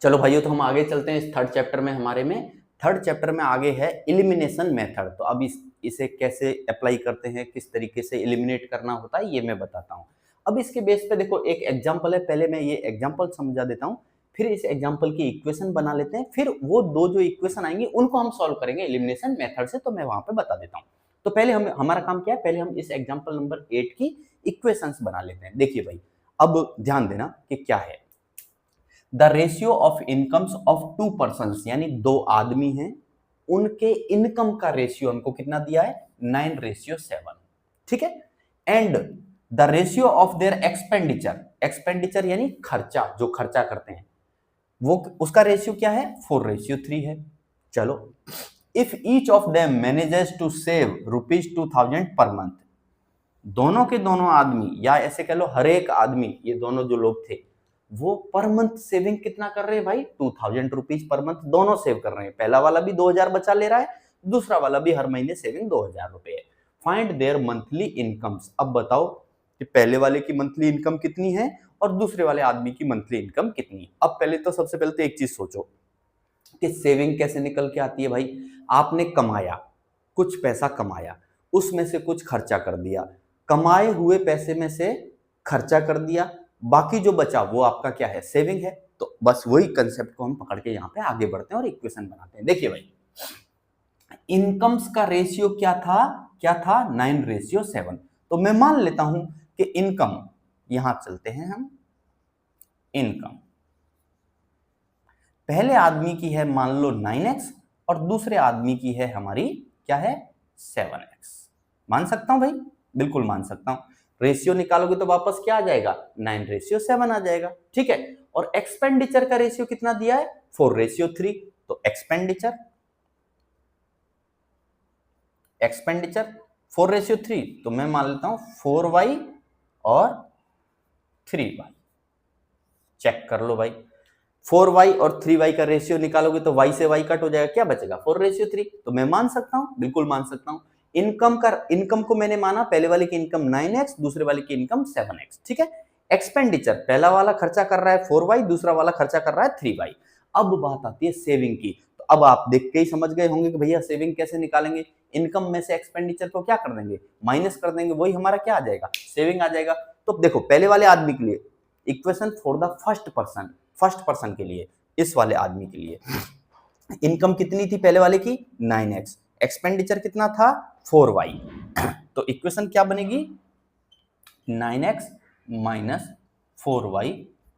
चलो भाइयों, तो हम आगे चलते हैं इस थर्ड चैप्टर में। हमारे में थर्ड चैप्टर में आगे है एलिमिनेशन मेथड। तो अब इसे कैसे अप्लाई करते हैं, किस तरीके से एलिमिनेट करना होता है, ये मैं बताता हूँ। अब इसके बेस पे देखो एक एग्जांपल है, पहले मैं ये एग्जांपल समझा देता हूँ, फिर इस एग्जांपल की इक्वेशन बना लेते हैं, फिर वो दो जो इक्वेशन आएंगी उनको हम सॉल्व करेंगे एलिमिनेशन मेथड से। तो मैं वहां पे बता देता हूँ। तो पहले हमारा काम क्या है, पहले हम इस एग्जांपल नंबर 8 की इक्वेशंस बना लेते हैं। देखिए भाई, अब ध्यान देना कि क्या है। The ratio of incomes of two person, यानी दो आदमी हैं, उनके इनकम का रेशियो हमको कितना दिया है, 9:7। ठीक है। And the ratio of their expenditure, expenditure यानी खर्चा, जो खर्चा करते हैं, वो उसका रेशियो क्या है, 4:3 है। चलो, if each of them manages to save ₹2000 per month, दोनों के दोनों आदमी, या ऐसे कह लो हर एक आदमी, ये दोनों जो लोग थे, वो पर मंथ सेविंग कितना कर रहे हैं भाई, 2000 रुपीज पर मंथ दोनों सेव कर रहे हैं। पहला वाला भी 2000 बचा ले रहा है, दूसरा वाला भी हर महीने सेविंग 2000 रुपए है। Find there monthly incomes. अब बताओ कि पहले वाले की मंथली इनकम कितनी है और दूसरे वाले आदमी की मंथली इनकम कितनी है। अब पहले तो सबसे पहले तो एक चीज सोचो कि सेविंग कैसे निकल के आती है भाई। आपने कमाया, कुछ पैसा कमाया, उसमें से कुछ खर्चा कर दिया, कमाए हुए पैसे में से खर्चा कर दिया, बाकी जो बचा वो आपका क्या है, सेविंग है। तो बस वही कंसेप्ट को हम पकड़ के यहाँ पे आगे बढ़ते हैं और इक्वेशन बनाते हैं। देखिए भाई, इनकम्स का रेशियो क्या था 9:7। तो मैं मान लेता हूं कि इनकम, यहां चलते हैं हम, इनकम पहले आदमी की है मान लो 9x और दूसरे आदमी की है हमारी क्या है, 7x। मान सकता हूं भाई, बिल्कुल मान सकता हूं। रेशियो निकालोगे तो वापस क्या आ जाएगा, 9:7 आ जाएगा। ठीक है। और एक्सपेंडिचर का रेशियो कितना दिया है, 4:3। तो एक्सपेंडिचर 4:3, तो मैं मान लेता हूं 4y और 3y। चेक कर लो भाई, 4y और 3y का रेशियो निकालोगे तो y से y कट हो जाएगा, क्या बचेगा, 4:3। तो मैं मान सकता हूं, बिल्कुल मान सकता हूं। इनकम को मैंने माना, पहले वाले की इनकम 9x, दूसरे वाले की इनकम 7x। ठीक है। एक्सपेंडिचर, पहला वाला खर्चा कर रहा है 4y, दूसरा वाला खर्चा कर रहा है 3y। अब बात आती है सेविंग की। तो अब आप देख के ही समझ गए होंगे कि भैया सेविंग कैसे निकालेंगे। इनकम में से एक्सपेंडिचर को क्या कर देंगे, माइनस कर देंगे, वही हमारा क्या आ जाएगा, सेविंग आ जाएगा। तो देखो पहले वाले आदमी के लिए equation for the first person के लिए, इस वाले आदमी के लिए इनकम कितनी थी पहले वाले की, 9x, एक्सपेंडिचर कितना था, 4y। तो इक्वेशन क्या बनेगी, 9x माइनस 4y,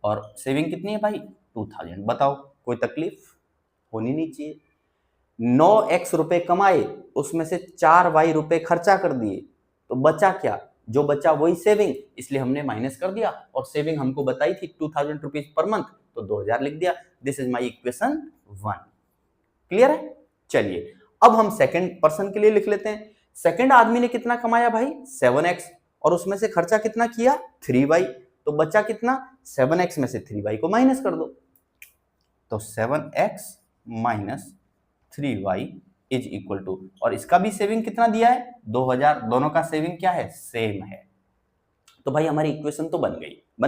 और सेविंग कितनी है भाई, 2000। बताओ, कोई तकलीफ होनी नहीं चाहिए। 9x रुपए कमाए, उसमें से 4y रुपए खर्चा कर दिए, तो बचा क्या, जो बचा वही सेविंग, इसलिए हमने माइनस कर दिया। और सेविंग हमको बताई थी 2000 रुपीज पर मंथ, तो 2000 लिख दिया। This is my equation 1। Clear है। चलिए, अब हम सेकंड पर्सन के लिए लिख लेते हैं। सेकंड आदमी ने कितना कमाया भाई, 7x, और उसमें से खर्चा कितना किया, 3y। तो बचा कितना, 7x में से 3y को माइनस कर दो, तो 7x minus 3y is equal to, और इसका भी सेविंग कितना दिया है, 2000। दोनों का सेविंग क्या है, सेम है। तो भाई हमारी इक्वेशन तो बन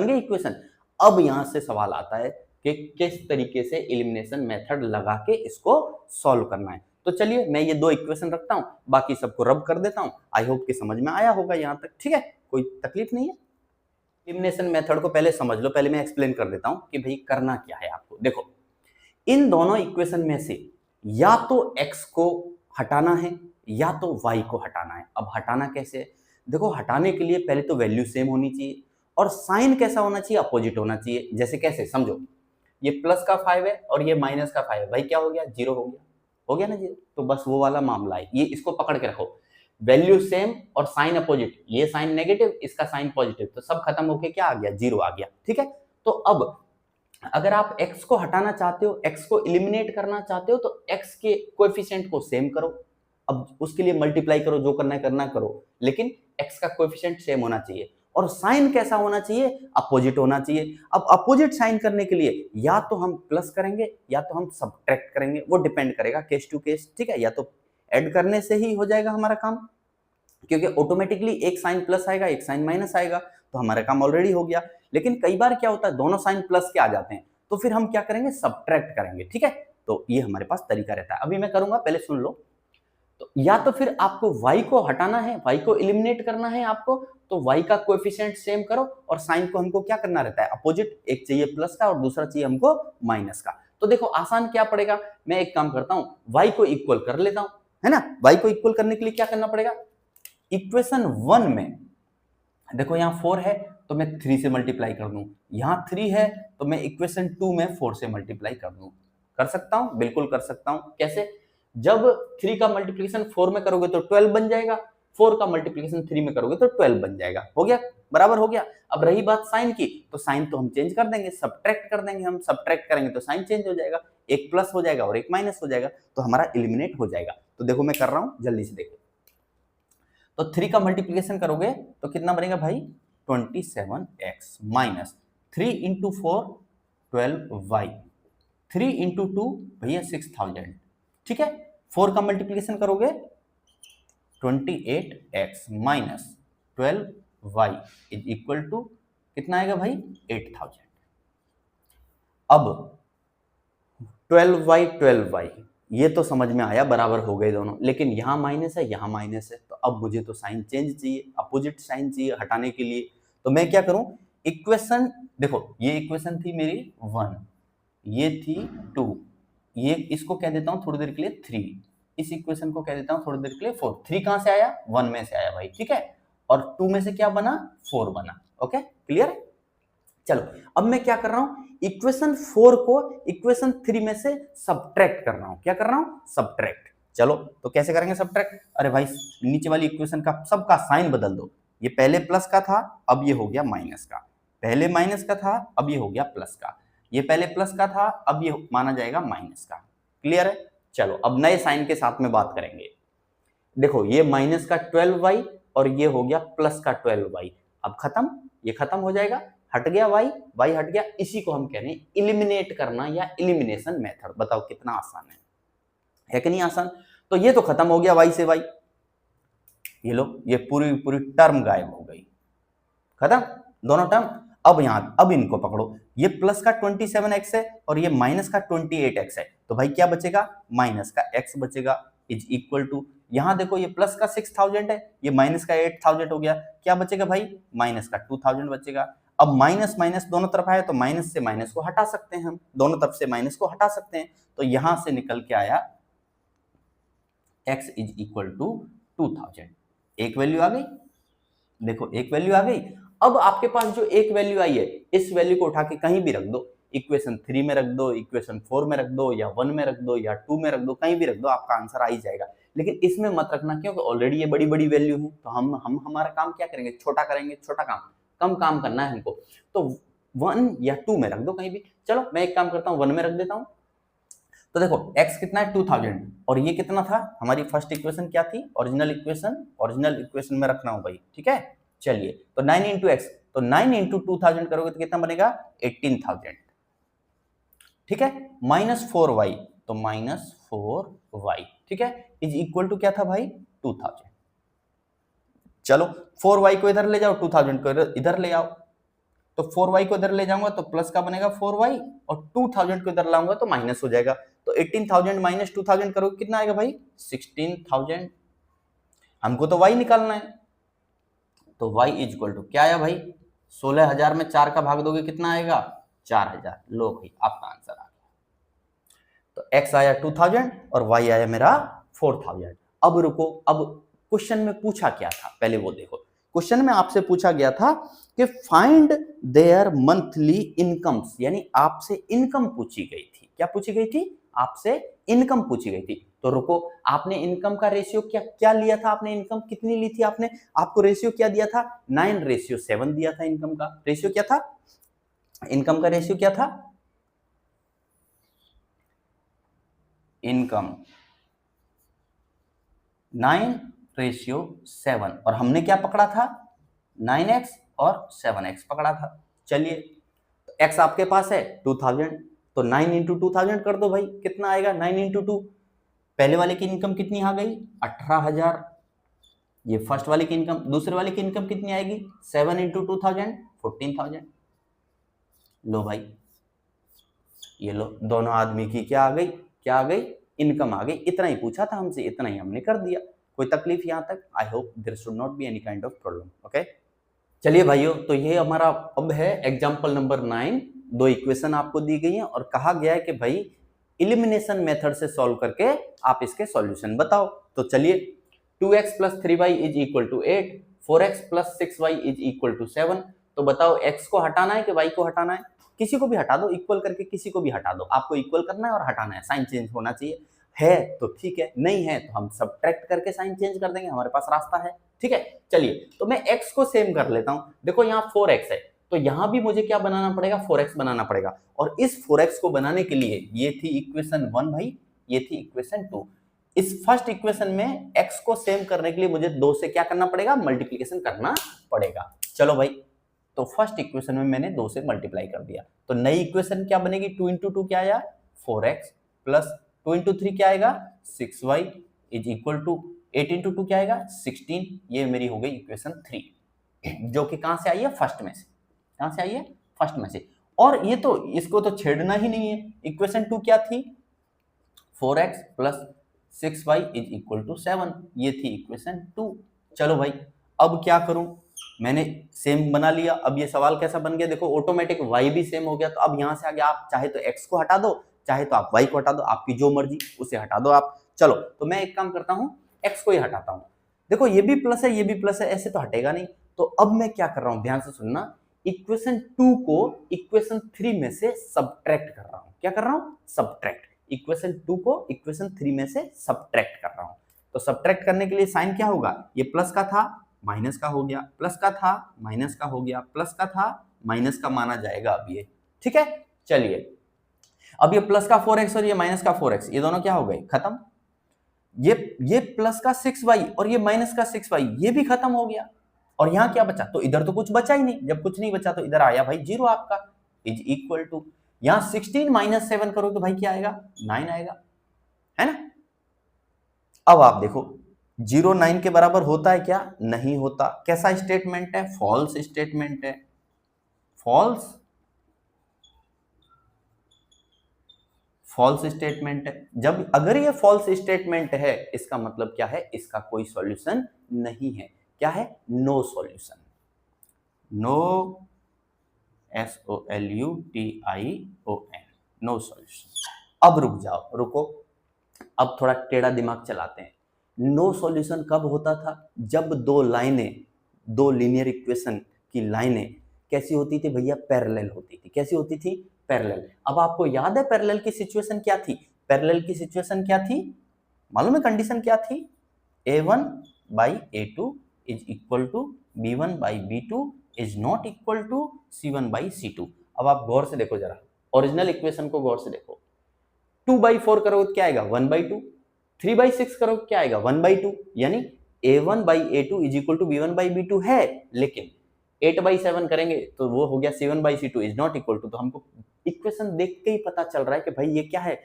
गई इक्वेशन। अब यहां से सवाल आता है कि किस तरीके से एलिमिनेशन मेथड लगा के इसको सॉल्व करना है। तो चलिए मैं ये दो इक्वेशन रखता हूं, बाकी सबको रब कर देता हूं। आई होप कि समझ में आया होगा यहां तक, ठीक है, कोई तकलीफ नहीं है। एलिमिनेशन मेथड को पहले समझ लो, पहले मैं एक्सप्लेन कर देता हूं कि भाई करना क्या है आपको। देखो, इन दोनों इक्वेशन में से या तो x को हटाना है या तो y को हटाना है। अब हटाना कैसे है, देखो हटाने के लिए पहले तो वैल्यू सेम होनी चाहिए, और साइन कैसा होना चाहिए, अपोजिट होना चाहिए। जैसे कैसे, समझो, ये प्लस का 5 है और ये माइनस का 5 है, भाई क्या हो गया, 0 हो गया ना 0। तो बस वो वाला मामला है, ये इसको पकड़ के रखो, वैल्यू सेम और साइन अपोजिट, ये साइन नेगेटिव, इसका साइन पॉजिटिव, तो सब खत्म होके क्या आ गया, 0 आ गया। ठीक है। तो अब अगर आप x को हटाना चाहते हो, x को एलिमिनेट करना चाहते हो, तो x के कोएफिशिएंट को सेम करो। अब उसके लिए मल्टीप्लाई करो, जो करना है करना करो, लेकिन x का कोएफिशिएंट सेम होना चाहिए। और साइन कैसा होना चाहिए, अपोजिट होना चाहिए। अब अपोजिट साइन करने के लिए या तो हम प्लस करेंगे या तो हम सब्ट्रैक्ट करेंगे, वो डिपेंड करेगा केस टू केस। ठीक है, या तो ऐड करने से ही हो जाएगा हमारा काम, क्योंकि ऑटोमेटिकली एक साइन प्लस आएगा एक साइन माइनस आएगा, तो हमारा काम ऑलरेडी हो गया। लेकिन कई बार क्या होता है, दोनों साइन प्लस के आ जाते हैं, तो फिर हम क्या करेंगे, सब्ट्रैक्ट करेंगे। ठीक है, तो ये हमारे पास तरीका रहता है। अभी मैं करूंगा, पहले सुन लो। तो या तो फिर आपको y को हटाना है, y को एलिमिनेट करना है आपको, तो y का कोएफिशिएंट सेम करो और साइन को हमको क्या करना रहता है, अपोजिट। एक चाहिए प्लस का और दूसरा चाहिए हमको माइनस का। तो देखो आसान क्या पड़ेगा, मैं एक काम करता हूं, y को इक्वल कर लेता हूं, है ना। y को इक्वल करने के लिए क्या करना पड़ेगा, इक्वेशन 1 में देखो यहाँ 4 है तो मैं 3 से मल्टीप्लाई कर दूं, यहाँ 3 है तो मैं इक्वेशन 2 में 4 से मल्टीप्लाई कर दूं। कर सकता हूं, बिल्कुल कर सकता हूं। कैसे, जब 3 का मल्टीप्लिकेशन 4 में करोगे तो 12 बन जाएगा, 4 का मल्टीप्लिकेशन 3 में करोगे तो 12 बन जाएगा। हो गया, बराबर हो गया। अब रही बात साइन की, तो साइन तो हम चेंज कर देंगे, सब्ट्रैक्ट कर देंगे। हम सब्ट्रैक्ट करेंगे तो साइन चेंज हो जाएगा, एक प्लस हो जाएगा और एक माइनस हो जाएगा, तो हमारा एलिमिनेट हो जाएगा। तो देखो मैं कर रहा हूं, जल्दी से देखो। तो 3 का मल्टीप्लिकेशन करोगे तो कितना बनेगा भाई, 27x minus 3 into 4 12y, 3 into 2 भैया 6000। ठीक है, 4 का मल्टीप्लिकेशन करोगे 28x minus 12y is equal to कितना आएगा भाई, 8000। अब 12y 12y ये तो समझ में आया, बराबर हो गए दोनों, लेकिन यहाँ माइनस है यहाँ माइनस है, तो अब मुझे तो साइन चेंज चाहिए, अपोजिट साइन चाहिए हटाने के लिए। तो मैं क्या करूं, इक्वेशन देखो, ये इक्वेशन थी मेरी 1, ये थी 2, ये इसको कह देता हूं थोड़ी देर के लिए 3, इस इक्वेशन को कह देता हूं थोड़ी देर के लिए 4। 3 कहां से आया, 1 में से आया भाई। ठीक है, और 2 में से क्या बना, 4 बना। ओके, क्लियर है। चलो अब मैं क्या कर रहा हूं, इक्वेशन 4 को इक्वेशन 3 में से सब्ट्रैक्ट कर रहा हूं। क्या कर रहा हूं, सब्ट्रैक्ट। चलो तो कैसे करेंगे सब्ट्रैक्ट, अरे भाई नीचे वाली इक्वेशन का सबका साइन बदल दो। ये पहले प्लस का था, अब ये हो गया माइनस का, पहले माइनस का था, अब ये हो गया प्लस का, ये पहले प्लस का था, अब ये माना जाएगा माइनस का। क्लियर है। चलो अब नए साइन के साथ में बात करेंगे। देखो ये माइनस का 12y और ये हो गया प्लस का 12y, अब खत्म, ये खत्म हो जाएगा, हट गया y, y हट गया। इसी को हम कह रहे हैं इलिमिनेट करना या इलिमिनेशन मेथड। बताओ कितना आसान है कि नहीं आसान। तो ये तो खत्म हो गया y से y, ये लो ये पूरी पूरी टर्म गायब हो गई, खत्म दोनों टर्म। अब यहाँ अब इनको पकड़ो, ये प्लस का 27x है और ये माइनस का 28x है, तो भाई क्या बचेगा, माइनस का x बचेगा इज इक्वल टू, यहां देखो ये प्लस का 6000 है, ये माइनस का 8000 हो गया, क्या बचेगा भाई, माइनस का 2000 बचेगा। अब माइनस माइनस दोनों तरफ आया तो माइनस से माइनस को हटा सकते हैं हम, दोनों तरफ से माइनस को हटा सकते हैं, तो यहां से निकल के आया x इज इक्वल टू 2000। एक वैल्यू आ गई, देखो एक वैल्यू आ गई। अब आपके पास जो एक वैल्यू आई है, इस वैल्यू को उठा के कहीं भी रख दो, इक्वेशन 3 में रख दो, इक्वेशन 4 में रख दो, या 1 में रख दो, या 2 में रख दो, कहीं भी रख दो, आपका आंसर आ ही जाएगा। लेकिन इसमें मत रखना, क्योंकि ऑलरेडी ये बड़ी बड़ी वैल्यू है, तो हम हमारा काम क्या करेंगे, छोटा करेंगे, छोटा काम, कम काम करना है हमको, तो 1 या 2 में रख दो कहीं भी। चलो मैं एक काम करता हूँ, 1 में रख देता हूँ। तो देखो x कितना है, 2000, और ये कितना था, हमारी फर्स्ट इक्वेशन क्या थी, ओरिजिनल इक्वेशन में रखना हो भाई। ठीक है, चलिए तो 9 इंटू एक्स, तो 9 इंटू 2000 करोगे तो कितना बनेगा, 18000। ठीक है, माइनस 4y, तो माइनस 4y, ठीक है, इज इक्वल टू क्या था भाई, 2000। चलो 4y को इधर ले जाओ, 2000 को इधर ले आओ, तो 4y को इधर ले जाऊंगा तो प्लस का बनेगा 4y, और 2000 को इधर लाऊंगा तो माइनस हो जाएगा। तो 18000 माइनस 2000 करोगे कितना आएगा भाई, 16000। हमको तो y निकालना है, तो y इज इक्वल टू क्या आया भाई, 16000 में 4 का भाग दोगे कितना आएगा, 4000। लो भाई आपका आंसर आ गया। तो x आया 2000 और y आया मेरा 4000। अब रुको, अब क्वेश्चन में पूछा क्या था पहले वो देखो। क्वेश्चन में आपसे पूछा गया था कि फाइंड देयर मंथली इनकम्स, यानी आपसे इनकम पूछी गई थी। क्या पूछी गई थी, आपसे इनकम पूछी गई थी। तो रुको, आपने इनकम का रेशियो क्या लिया था, आपने इनकम कितनी ली थी, आपको रेशियो क्या दिया था, 9:7 दिया था। इनकम का रेशियो क्या था, इनकम का रेशियो क्या था, इनकम 9:7, और हमने क्या पकड़ा था, 9x और 7x पकड़ा था। चलिए x आपके पास है 2000, तो 9 इंटू 2000 कर दो भाई, कितना आएगा, 9 इंटू 2। पहले वाले की इनकम कितनी आ गई, 18000, ये फर्स्ट वाले की इनकम। दूसरे वाले की इनकम कितनी आएगी, 7 इंटू 2000, 14000। लो भाई ये लो दोनों आदमी की क्या आ गई, क्या आ गई, इनकम आ गई। इतना ही पूछा था हमसे, इतना ही हमने कर दिया। कोई तकलीफ यहाँ तक? I hope there should not be any kind of problem. Okay चलिए भाइयों, तो ये हमारा अब है एग्जाम्पल नंबर 9। दो इक्वेशन आपको दी गई है और कहा गया है कि भाई इलिमिनेशन मेथड से सॉल्व करके आप इसके सॉल्यूशन बताओ। तो चलिए 2x plus 3y is equal to 8, 4x plus 6y is equal to 7। तो बताओ x को हटाना है कि y को हटाना है? किसी को भी हटा दो, इक्वल करके किसी को भी हटा दो। आपको इक्वल करना है और हटाना है, साइन चेंज होना चाहिए। है तो ठीक है, नहीं है तो हम सब्ट्रैक्ट करके साइन चेंज कर देंगे, हमारे पास रास्ता है। ठीक है चलिए, तो मैं x को सेम कर लेता हूं। देखो यहाँ 4x है, तो यहां भी मुझे क्या बनाना पड़ेगा, 4x बनाना पड़ेगा। और इस 4x को बनाने के लिए ये थी इक्वेशन 1 भाई, ये थी इक्वेशन 2। इस फर्स्ट इक्वेशन में x को सेम करने के लिए मुझे 2 से क्या करना पड़ेगा, मल्टीप्लिकेशन करना पड़ेगा। चलो भाई, तो फर्स्ट इक्वेशन में मैंने 2 से मल्टीप्लाई कर दिया, तो नई इक्वेशन क्या बनेगी, 2 इंटू 2 क्या आया 4x, प्लस 2 इंटू 3 क्या आएगा 6y, is equal to 8 into 2 क्या आएगा 16। ये मेरी हो गई इक्वेशन 3, जो कि कहां से आई है, फर्स्ट में से। कहां से आई है, फर्स्ट में से। और ये तो इसको तो छेड़ना ही नहीं है। इक्वेशन 2 क्या थी, 4x plus 6y is equal to 7, ये थी इक्वेशन 2। चलो भाई, अब क्या करूं, मैंने सेम बना लिया। अब ये सवाल कैसा बन गया, देखो ऑटोमेटिक y भी सेम हो गया। तो अब यहां से आगे आप चाहे तो x को हटा दो, चाहे तो आप y को हटा दो, आपकी जो मर्जी उसे हटा दो आप। चलो, तो मैं एक काम करता हूं, x को ही हटाता हूं। देखो ये भी प्लस है, ये भी प्लस है, ऐसे तो हटेगा नहीं। तो अब मैं क्या कर रहा हूं, ध्यान से सुनना, इक्वेशन 2 को इक्वेशन 3 में से सब्ट्रैक्ट कर रहा हूं। क्या कर रहा हूं, सब्ट्रैक्ट। इक्वेशन 2 को इक्वेशन 3 में से सब्ट्रैक्ट कर रहा हूं। तो सब्ट्रैक्ट करने के लिए साइन क्या होगा, ये प्लस का था माइनस का हो गया, प्लस का था माइनस का हो गया, प्लस का था माइनस का माना जाएगा अब ये। ठीक है चलिए, अब ये प्लस का 4x और ये माइनस का 4x, ये दोनों क्या हो गए, खत्म। ये प्लस का 6y और ये माइनस का 6y, ये भी खत्म हो गया। और यहां क्या बचा, तो इधर तो कुछ बचा ही नहीं। जब कुछ नहीं बचा तो इधर आया भाई 0 आपका, इज इक्वल टू, यहां 16 माइनस 7 करो तो भाई क्या आएगा, 9 आएगा, है ना। अब आप देखो 0 9 के बराबर होता है क्या, नहीं होता। कैसा स्टेटमेंट है, फॉल्स स्टेटमेंट है, फॉल्स फॉल्स स्टेटमेंट है। जब अगर ये फॉल्स स्टेटमेंट है, इसका मतलब क्या है, इसका कोई सॉल्यूशन नहीं है। क्या है, no solution, no SOLUTION, no solution. अब रुक जाओ, रुको, अब थोड़ा टेढ़ा दिमाग चलाते हैं। नो सॉल्यूशन कब होता था, जब दो लाइनें, दो लीनियर इक्वेशन की लाइनें कैसी होती थी भैया, पैरेलल होती थी। कैसी होती थी, पैरेलल। अब आपको याद है पैरेलल की सिचुएशन क्या थी, पैरेलल की सिचुएशन क्या थी, मालूम है कंडीशन क्या थी, A1 by A2 is equal to B1 by B2 is not equal to C1 by C2। अब आप गौर से देखो जरा, ओरिजिनल इक्वेशन को गौर से देखो। 2/4 करोगे तो क्या आएगा, 1/2। 3/6 करोगे क्या आएगा, 1/2। यानी A1 by A2 is equal to B1 by B2 है, लेकिन 8/7 करेंगे तो वो हो गया C1 by C2 is not equal to. तो हमको इक्वेशन देख के ही पता चल रहा है कि भाई ये क्या है,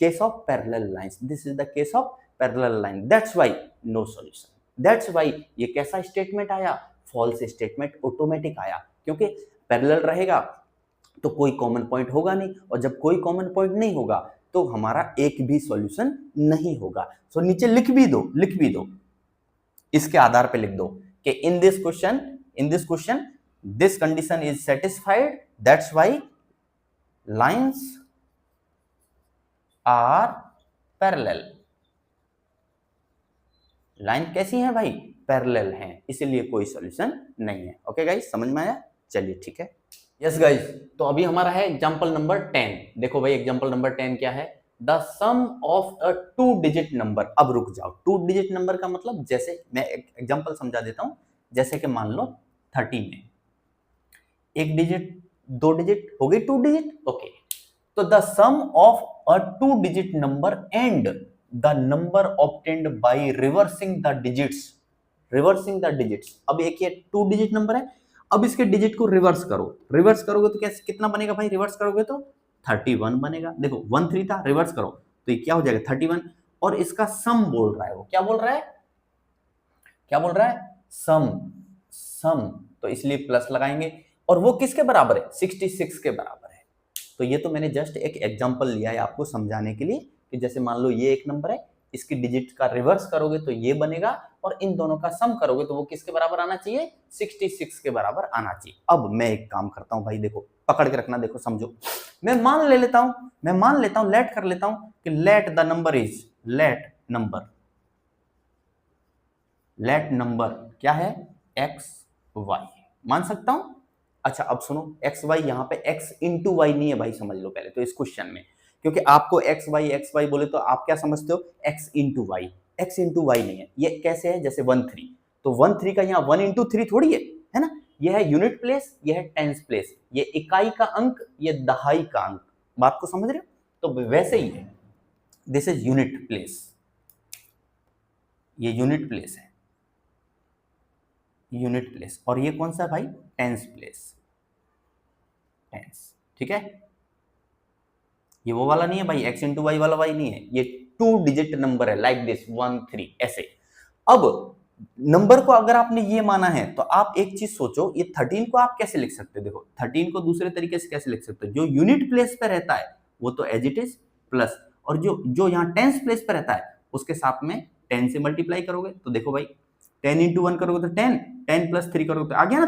case of parallel lines, this is the case of parallel line, that's why no solution. That's why ये कैसा स्टेटमेंट आया, फॉल्स स्टेटमेंट ऑटोमेटिक आया, क्योंकि पैरेलल रहेगा तो कोई कॉमन पॉइंट होगा नहीं, और जब कोई कॉमन पॉइंट नहीं होगा तो हमारा एक भी सॉल्यूशन नहीं होगा। सो नीचे लिख भी दो, लिख भी दो, इसके आधार पे लिख दो कि in this question this condition is satisfied, that's why lines are parallel. Line कैसी है भाई, पैरेलल हैं, इसीलिए कोई सॉल्यूशन नहीं है। ओके गाइस, समझ में आया, चलिए ठीक है। यस गाइस, तो अभी हमारा है एग्जांपल नंबर 10। देखो भाई एग्जांपल नंबर 10 क्या है, the sum of a 2 digit number. अब रुक जाओ, 2 डिजिट नंबर का मतलब, जैसे मैं एक एग्जांपल समझा देता हूं। जैसे कि मान लो 30 में एक डिजिट, 2 डिजिट हो गई 2 डिजिट। ओके, तो the sum of a 2 digit number and the number obtained by reversing the digits, reversing the digits. अब एक ये 2 डिजिट नंबर है, अब इसके डिजिट को रिवर्स करो, रिवर्स करोगे तो कैसे, कितना बनेगा भाई, रिवर्स करोगे तो 31 बनेगा। देखो 1 3 था, रिवर्स करो तो ये क्या हो जाएगा 31। और इसका सम बोल रहा है, वो क्या बोल रहा है, क्या बोल रहा है, सम, सम, तो इसलिए प्लस लगाएंगे। और वो किसके बराबर है, 66 के बराबर है। तो ये तो मैंने जस्ट एक एग्जांपल लिया है आपको समझाने के लिए कि जैसे मान लो ये एक नंबर है, इसकी डिजिट का रिवर्स करोगे तो ये बनेगा, और इन दोनों का सम करोगे तो वो किसके बराबर आना चाहिए, 66 के बराबर आना चाहिए। अब मैं एक काम करता हूं भाई, देखो पकड़ के रखना, देखो समझो, मैं मान लेता हूं, लेट कर लेता हूं कि लेट नंबर क्या है, एक्स वाई, मान सकता हूं। अच्छा अब सुनो, एक्स वाई, यहाँ पे एक्स इंटू वाई नहीं है भाई, समझ लो पहले तो इस क्वेश्चन में, क्योंकि आपको एक्स वाई बोले तो आप क्या समझते हो, एक्स इंटू वाई नहीं है, ये कैसे है, जैसे 1 3, तो 1 3 का यहाँ 1 इंटू 3 थोड़ी है ना, ये है यूनिट प्लेस, ये है टेंस प्लेस, ये इकाई का अंक, ये दहाई का अंक, बात को समझ रहे हो, तो वैसे ही है, दिस इज यूनिट प्लेस, ये यूनिट प्लेस है, यूनिट प्लेस, और ये कौन सा है भाई, टेंस प्लेस, ठीक है, ये वो वाला नहीं है भाई, एक्स इंटू वाई वाला वाई नहीं है, ये 2 डिजिट नंबर है, लाइक दिस 1 3 ऐसे। अब नंबर को अगर आपने ये माना है तो आप एक चीज सोचो, ये 13 को आप कैसे लिख सकते हो, देखो 13 को दूसरे तरीके से कैसे लिख सकते हो, जो यूनिट प्लेस पे रहता है वो तो एज इट इज प्लस, और जो यहाँ टेंस प्लेस पे रहता है उसके साथ में 10 से मल्टीप्लाई करोगे, तो देखो भाई 10 इंटू 1 करोगे तो 10, 10 प्लस 3 करोगे तो आ गया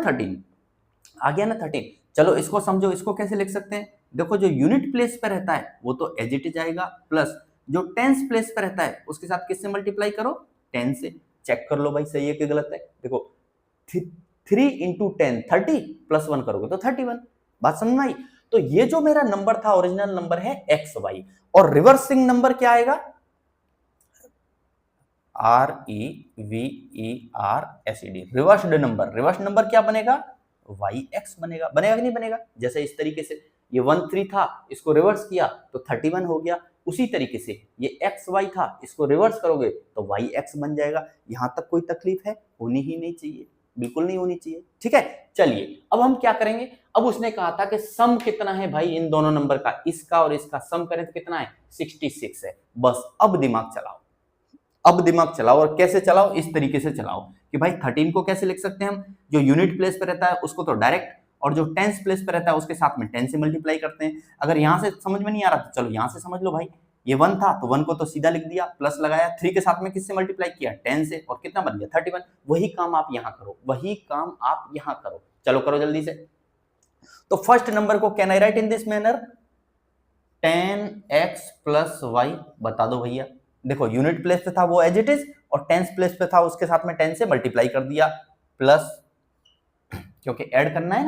ना 13, चलो इसको समझो, इसको कैसे लिख सकते हैं, देखो जो यूनिट प्लेस पे रहता है वो तो एज इट इज आएगा, प्लस जो टेंस प्लेस पे रहता है उसके साथ किससे मल्टीप्लाई करो, 10 से, चेक कर लो भाई सही है कि गलत है, देखो 3 इंटू 10 30 प्लस 1 करोगे तो 31, बात समझ में आई। तो ये जो मेरा नंबर था ओरिजिनल नंबर है एक्स वाई, और रिवर्सिंग नंबर क्या आएगा, REVERSED, रिवर्स्ड नंबर क्या बनेगा, YX बनेगा कि नहीं बनेगा, जैसे इस तरीके से ये 1 3 था, इसको रिवर्स किया तो 31 हो गया, उसी तरीके से ये XY था, इसको रिवर्स करोगे तो YX बन जाएगा। यहां तक कोई तकलीफ है, होनी ही नहीं चाहिए, बिल्कुल नहीं होनी चाहिए, ठीक है। चलिए अब हम क्या करेंगे, अब उसने कहा था कि सम कितना है भाई इन दोनों नंबर का, इसका और इसका सम करें तो कितना है, 66 है, बस अब दिमाग चलाओ, और कैसे चलाओ, इस तरीके से चलाओ कि भाई 13 को कैसे लिख सकते हैं हम, जो यूनिट प्लेस पे रहता है उसको तो डायरेक्ट, और जो टेंस प्लेस पे रहता है उसके साथ में 10 से मल्टीप्लाई करते हैं। अगर यहां से समझ में नहीं आ रहा तो चलो यहां से समझ लो भाई, ये 1 था तो 1 को तो सीधा लिख दिया, प्लस लगाया, 3 के साथ में किससे मल्टीप्लाई किया, 10 से, और कितना बन गया 31। वही काम आप यहां करो, चलो करो जल्दी से। तो फर्स्ट नंबर को can I write in this manner, 10x plus y, बता दो भैया, देखो यूनिट प्लेस पे था वो एज इट इज, और टेंस प्लेस पे था उसके साथ में 10 से मल्टीप्लाई कर दिया, प्लस, क्योंकि ऐड करना है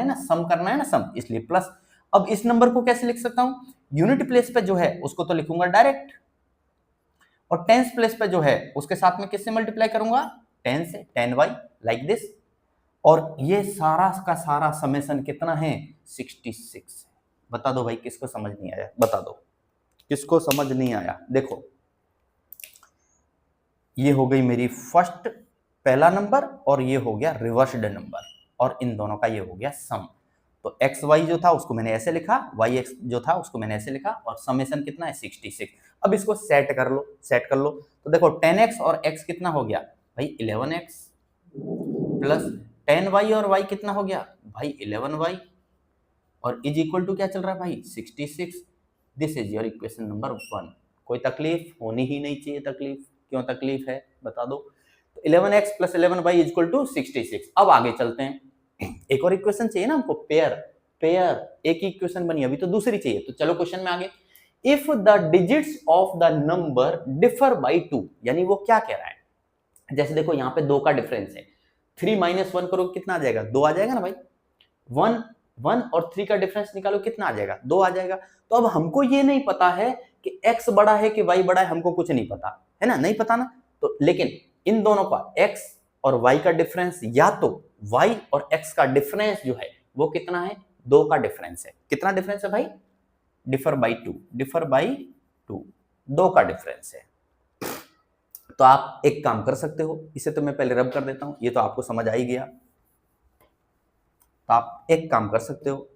ना, सम करना है ना, सम, इसलिए प्लस। अब इस नंबर को कैसे लिख सकता हूं, यूनिट प्लेस पे जो है उसको तो लिखूंगा डायरेक्ट, और टेंस प्लेस पे जो है उसके साथ में किससे मल्टीप्लाई करूंगा, 10 से, 10y, लाइक दिस, और ये सारा का सारा समेशन कितना है, 66। बता दो भाई किसको समझ नहीं आया, बता दो किसको समझ नहीं आया। देखो ये हो गई मेरी फर्स्ट, पहला नंबर, और ये हो गया रिवर्स्ड नंबर, और इन दोनों का ये हो गया सम। तो एक्स वाई जो था उसको मैंने ऐसे लिखा, वाई एक्स जो था उसको मैंने ऐसे लिखा, और समेशन कितना है 66। अब इसको सेट कर लो, तो देखो 10x और x कितना हो गया भाई 11x, प्लस 10y और y कितना हो गया भाई 11y, और इज इक्वल टू क्या चल रहा है भाई 66। This is your equation number 1। कोई तकलीफ होनी ही नहीं चाहिए, तकलीफ क्यों तकलीफ है बता दो। तो 11x plus 11y is equal to 66। अब आगे चलते हैं, एक और इक्वेशन चाहिए ना हमको, पेयर, एक ही इक्वेशन बनी, अभी तो दूसरी चाहिए। तो चलो क्वेश्चन में आगे, if the digits of the number differ by 2, यानी वो क्या कह रहा है, जैसे देखो यहाँ पे 2 का डिफरेंस है, 3 - 1 करो कितना आ जाएगा, 2 आ जाएगा ना भाई, 1 और 3 का डिफरेंस निकालो कितना आ जाएगा, 2 आ जाएगा। तो अब हमको ये नहीं पता है कि x बड़ा है कि y बड़ा है, हमको कुछ नहीं पता है ना, नहीं पता ना, तो लेकिन इन दोनों का x और y का डिफरेंस, या तो y और x का डिफरेंस जो है वो कितना है, 2 का डिफरेंस है। कितना डिफरेंस है भाई, डिफर बाई 2, 2 का डिफरेंस है। तो आप एक काम कर सकते हो, इसे तो मैं पहले रब कर देता हूं, ये तो आपको समझ आ ही गया। तो आप एक काम कर सकते हो,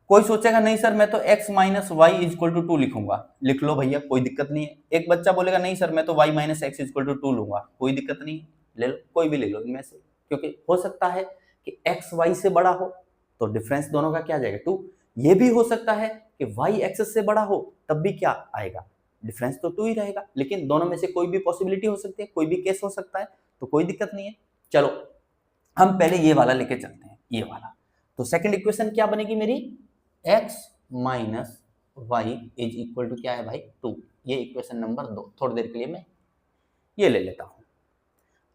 कोई सोचेगा नहीं सर मैं तो x - y इक्वल टू 2 लिखूंगा, लिख लो भैया कोई दिक्कत नहीं है। एक बच्चा बोलेगा नहीं सर मैं तो y - x इक्वल टू 2 लूंगा, कोई दिक्कत नहीं, ले लो, कोई भी ले लो इनमें से, क्योंकि हो सकता है कि x y से बड़ा हो, तो डिफरेंस दोनों का क्या आ जाएगा 2, ये भी हो सकता है कि y एक्सेस से बड़ा हो, तब भी क्या आएगा, डिफरेंस तो 2 ही रहेगा, लेकिन दोनों में से कोई भी पॉसिबिलिटी हो सकती है, कोई भी केस हो सकता है, तो कोई दिक्कत नहीं है। चलो हम पहले ये वाला लेके चलते हैं, ये वाला। तो सेकंड इक्वेशन क्या बनेगी मेरी, x minus y is equal to क्या है भाई 2। ये इक्वेशन नंबर 2। थोड़ी देर के लिए मैं ये ले लेता हूं।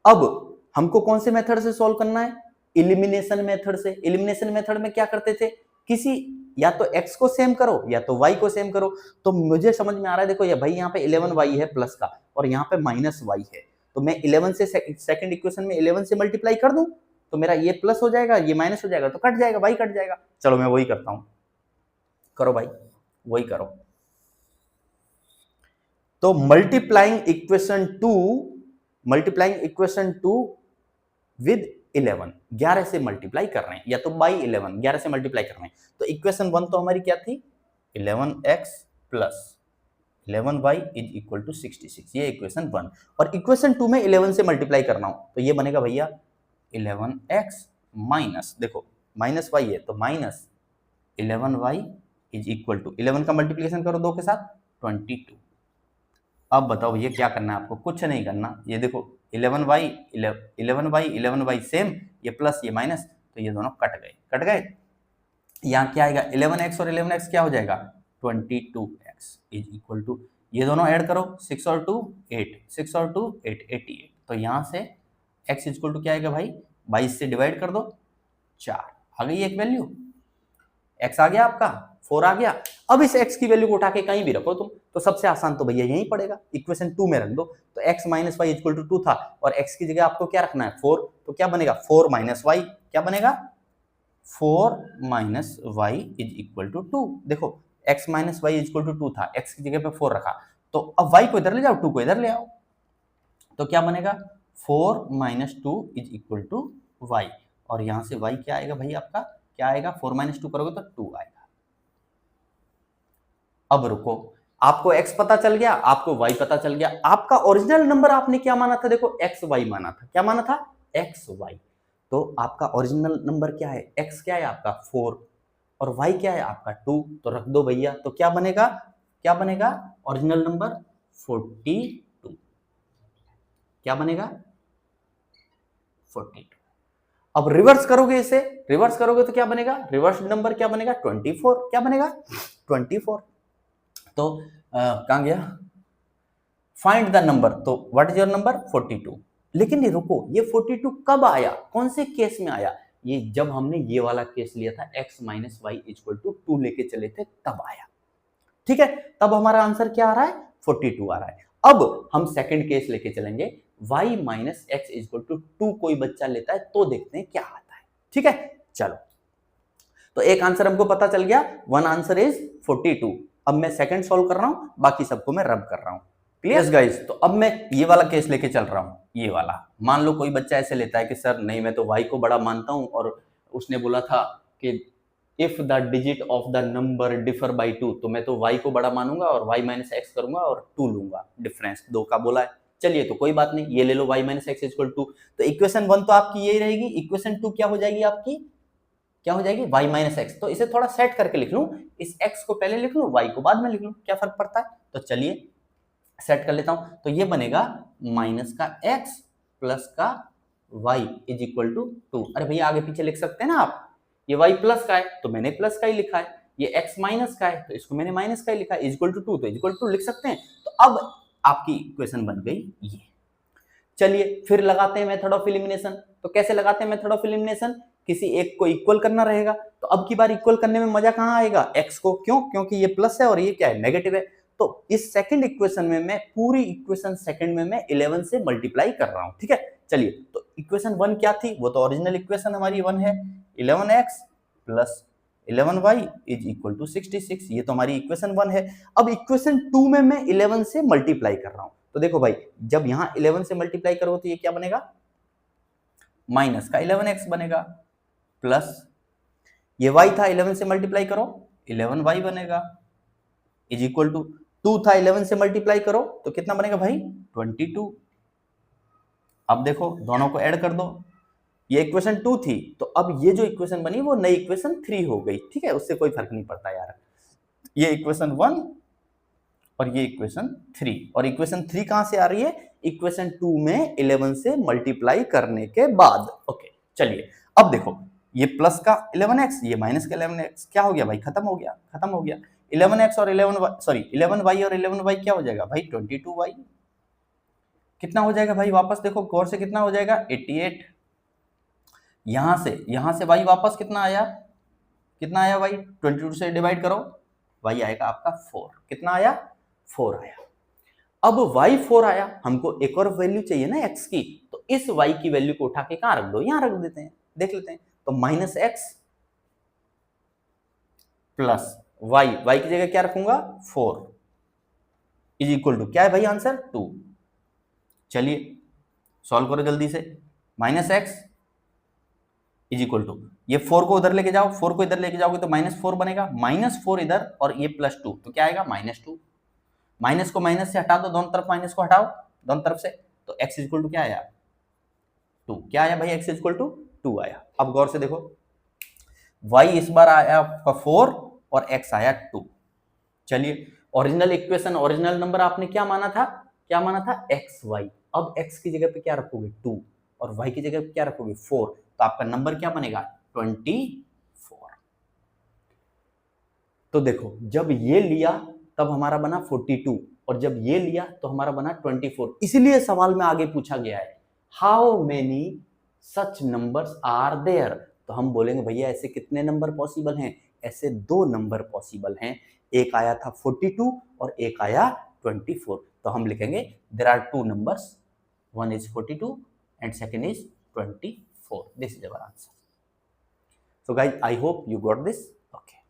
अब हमको कौन से मेथड से सॉल्व करना है, इलिमिनेशन मेथड से। इलिमिनेशन मेथड में क्या करते थे, किसी या तो x को सेम करो या तो y को सेम करो। तो मुझे समझ में आ रहा है, देखो ये भाई यहाँ पे 11y है प्लस का और यहाँ पे माइनस y है, तो मैं 11 से सेकंड इक्वेशन में 11 से मल्टीप्लाई कर दूं तो मेरा ये प्लस हो जाएगा, ये माइनस हो जाएगा, तो कट जाएगा, y कट जाएगा। चलो मैं वही करता हूं, करो भाई वही करो। तो मल्टीप्लाइंग इक्वेशन 2 विद 11 से मल्टीप्लाई कर रहे हैं, या तो बाई 11 से मल्टीप्लाई कर रहे हैं। तो इक्वेशन 1 तो हमारी क्या थी, 11x plus 11y is equal to 66, ये इक्वेशन 1। और इक्वेशन 2 में 11 से मल्टीप्लाई करना हो तो ये बनेगा भैया 11x माइनस, देखो माइनस y है तो minus 11y is equal to 11 का मल्टीप्लिकेशन करो 2 के साथ 22। अब बताओ ये क्या करना है आपको, कुछ नहीं करना। ये देखो 11y सेम, ये प्लस ये माइनस, तो ये दोनों कट गए। यहाँ क्या आएगा, 11x और 11x क्या हो जाएगा 22x इज इक्वल टू, ये दोनों ऐड करो 6 और 2 8, 6 और 2 8, 88। तो यहाँ से x इज इक्वल टू क्या आएगा भाई, 22 से डिवाइड कर दो 4, आ गई एक वैल्यू, x आ गया आपका 4 आ गया। अब इस x की वैल्यू को उठा के कहीं भी रखो तुम, तो सबसे आसान तो भैया यही पड़ेगा, इक्वेशन 2 में रख दो। तो x minus y equal to 2 था और x की जगह आपको क्या रखना है 4, तो क्या बनेगा 4 माइनस वाई, क्या बनेगा 4 minus y is equal to 2। देखो x minus y is equal to 2 था, x की जगह पे 4 रखा, तो अब y को इधर ले जाओ, 2 को इधर ले आओ, तो क्या बनेगा 4 minus 2 is equal to y. और यहां से y क्या आएगा भाई आपका, क्या आएगा 4 माइनस 2 करोगे तो 2 आएगा। अब रुको, आपको x पता चल गया, आपको y पता चल गया, आपका ओरिजिनल नंबर आपने क्या माना था, देखो xy माना था, क्या माना था xy। तो आपका ओरिजिनल नंबर क्या है, x क्या है आपका 4 और y क्या है आपका 2, तो रख दो भैया। तो क्या बनेगा, क्या बनेगा ओरिजिनल नंबर 42, क्या बनेगा 42। अब रिवर्स करोगे इसे, रिवर्स करोगे तो क्या बनेगा, रिवर्स नंबर क्या बनेगा 24, क्या बनेगा 24। तो कहां गया, फाइंड द नंबर, तो व्हाट इज योर नंबर 42। लेकिन ये रुको, ये 42 कब आया, कौन से केस में आया, ये जब हमने ये वाला केस लिया था x minus y equal to 2 लेके चले थे तब आया, ठीक है। तब हमारा आंसर क्या आ रहा है 42 आ रहा है। अब हम सेकंड केस लेके चलेंगे, y minus x equal to 2 कोई बच्चा लेता है तो देखते हैं क्या आता है, ठीक है। चलो तो एक आंसर हमको पता चल गया, वन आंसर इज 42। अब मैं सेकंड सॉल्व कर रहा हूं, बाकी सबको मैं रब कर रहा हूं, क्लियर गाइस। तो अब मैं ये वाला केस लेके चल रहा हूं, ये वाला। मान लो कोई बच्चा ऐसे लेता है कि सर नहीं मैं तो y को बड़ा मानता हूं और उसने बोला था कि if the digit of the number differ by 2, तो मैं तो y को बड़ा मानूंगा और y माइनस एक्स करूंगा और 2 लूंगा, डिफरेंस 2 का बोला है। चलिए तो कोई बात नहीं, ये ले लो y माइनस एक्स इक्वल 2। तो इक्वेशन 1 तो आपकी यही रहेगी, इक्वेशन 2 क्या हो जाएगी आपकी, क्या हो जाएगी y माइनस एक्स। तो इसे थोड़ा सेट करके लिख लूं, इस x को पहले लिख लूं, y को बाद में लिख लूं, क्या फर्क पड़ता है। तो चलिए सेट कर लेता हूं, तो ये बनेगा माइनस का x प्लस का y इज इक्वल टू 2। अरे भैया आगे पीछे लिख सकते हैं ना आप, ये y प्लस का है तो मैंने प्लस का ही लिखा है, ये x माइनस का है तो इसको मैंने माइनस का ही लिखा है, इज इक्वल टू 2 तो इज इक्वल टू लिख सकते हैं। तो अब आपकी इक्वेशन बन गई ये। चलिए फिर लगाते हैं मेथड ऑफ एलिमिनेशन। तो कैसे लगाते हैं मेथड ऑफ एलिमिनेशन, किसी एक को इक्वल करना रहेगा, तो अब की बार इक्वल करने में मजा कहां आएगा, x को, क्यों, क्योंकि ये प्लस है और ये क्या है नेगेटिव है। तो इस सेकंड इक्वेशन में मैं पूरी इक्वेशन सेकंड में मैं 11 से मल्टीप्लाई कर रहा हूं, ठीक है। चलिए तो इक्वेशन 1 क्या थी, वो तो ओरिजिनल इक्वेशन हमारी 1 है, 11x plus 11y is equal to 66, ये तो हमारी इक्वेशन 1 है। अब इक्वेशन 2 में मैं 11 से मल्टीप्लाई कर रहा हूं, तो देखो भाई जब यहां 11 से मल्टीप्लाई करोगे तो ये क्या बनेगा, माइनस का 11x बनेगा, प्लस ये y था 11 से मल्टीप्लाई करो 11y बनेगा, इज इक्वल टू 2 था 11 से मल्टीप्लाई करो तो कितना बनेगा भाई 22। अब देखो दोनों को ऐड कर दो, ये इक्वेशन 2 थी, तो अब ये जो इक्वेशन बनी वो नई इक्वेशन 3 हो गई, ठीक है, उससे कोई फर्क नहीं पड़ता यार। ये इक्वेशन 1 और ये इक्वेशन 3, और इक्वेशन 3 कहां से आ रही है, इक्वेशन 2 में 11 से मल्टीप्लाई करने के बाद। ओके चलिए अब देखो, ये प्लस का 11x, ये माइनस का 11x, क्या हो गया भाई, खत्म हो गया, खत्म हो गया। 11x और 11y और 11y क्या हो जाएगा भाई, 22y। कितना हो जाएगा भाई, वापस देखो गौर से, कितना हो जाएगा 88। यहां से y वापस कितना आया, कितना आया भाई, 22 से डिवाइड करो, y आएगा आपका 4। कितना आया, 4 आया। अब y 4 आया, हमको एक और वैल्यू चाहिए ना x की, तो इस y की वैल्यू को उठा के कहां रख दो, यहां रख देते हैं, देख लेते हैं। तो -x प्लस y की जगह क्या रखूंगा 4 इज इक्वल टू क्या है भाई, आंसर 2। चलिए सॉल्व करो जल्दी से। -x इज इक्वल टू, ये 4 को उधर लेके जाओ, 4 को इधर लेके जाओगे तो -4 बनेगा, -4 इधर और ये +2, तो क्या आएगा -2। माइनस को माइनस से हटा दो, दोनों तरफ माइनस को हटाओ दोनों तरफ से, तो x इक्वल टू क्या आया 2। क्या आया भाई, x इक्वल टू 2 आया। अब गौर से देखो, y इस बार आया आपका 4 और x आया 2। चलिए ओरिजिनल इक्वेशन, ओरिजिनल नंबर आपने क्या माना था, क्या माना था xy। अब x की जगह पे क्या रखोगे 2 और y की जगह पे क्या रखोगे 4, तो आपका नंबर क्या बनेगा 24। तो देखो जब ये लिया तब हमारा बना 42 और जब ये लिया तो हमारा बना 24। इसलिए सवाल में आगे पूछा गया है how many such numbers are there, तो हम बोलेंगे भैया ऐसे कितने नंबर पॉसिबल हैं, ऐसे 2 नंबर पॉसिबल हैं, एक आया था 42 और एक आया 24। तो हम लिखेंगे there are 2 numbers, one is 42 and second is 24. This is our answer. So guys, I hope you got this. Okay.